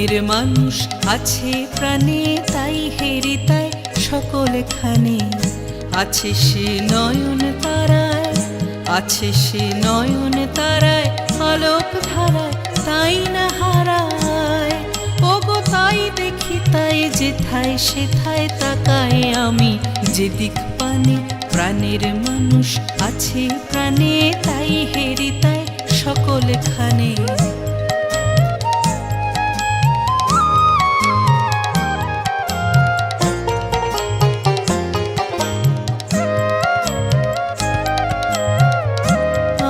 প্রাণের মানুষ আছে প্রাণে, তাই হেরি তাই সকলখানে। আছে সে নয়ন তারায়, আছে সে নয়ন তারায়, আলোক ধারায় তাই না হারায়। ওগো তাই দেখি তাই যেথায় সেথায় তাকাই আমি, যেদিক পানে প্রাণের মানুষ আছে প্রাণে, তাই হেরি তাই সকলখানে।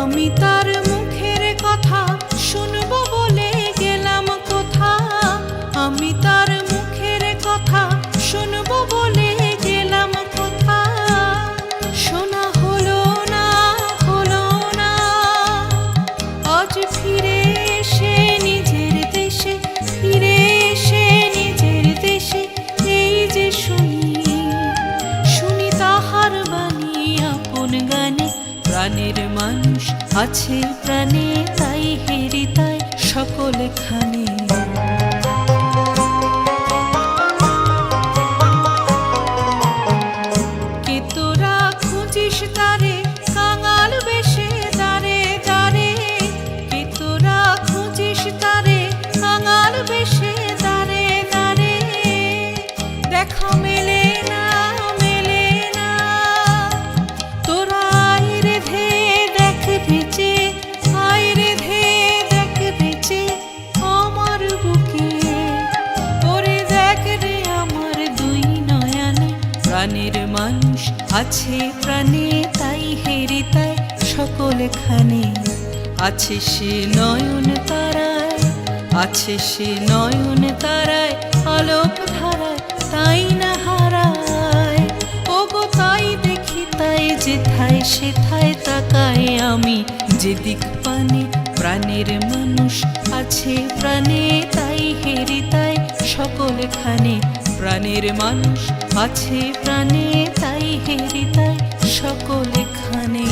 আমি তার মুখের কথা শুনবো বলে গেলাম কোথা, আমি তার মুখের কথা শুনবো বলে গেলাম কোথা। শোনা হলো না, হলো না, আজ ফিরে এসে নিজের দেশে, ফিরে এসে নিজের দেশে। এই যে শুনি, শুনি তাহার বাণী আপন গানে। প্রাণের মানুষ আছে প্রাণে, তাই হেরি তাই সকলখানে। কে তোরা খুঁজিস তারে কাঙাল বেশে দাঁড়ে দাঁড়ে, কে তোরা খুঁজিস তারে কাঙাল বেশে দাঁড়ে দাঁড়ে। দেখা মেলে না, মেলে না, তোরা আয় রে ধে দেখ বেঁচে, আয় রে ধে দেখ বেঁচে আমার বুকে। ওরে দেখ রে আমার দুই নয়নে। প্রাণের মানুষ আছে প্রাণে, তাই হেরি তাই সকলখানে। আছে সে নয়ন তারায়, আছে সে নয়ন তারায়, আলোক ধারায় তাই না হারায়। ওগো তাই দেখি তাই যেথায় সেথায় তাকাই আমি, যেদিক পানে প্রাণের মানুষ আছে প্রাণে, তাই হেরি তাই সকলখানে। প্রাণের মানুষ আছে প্রাণে, তাই হেরি তাই সকলখানে।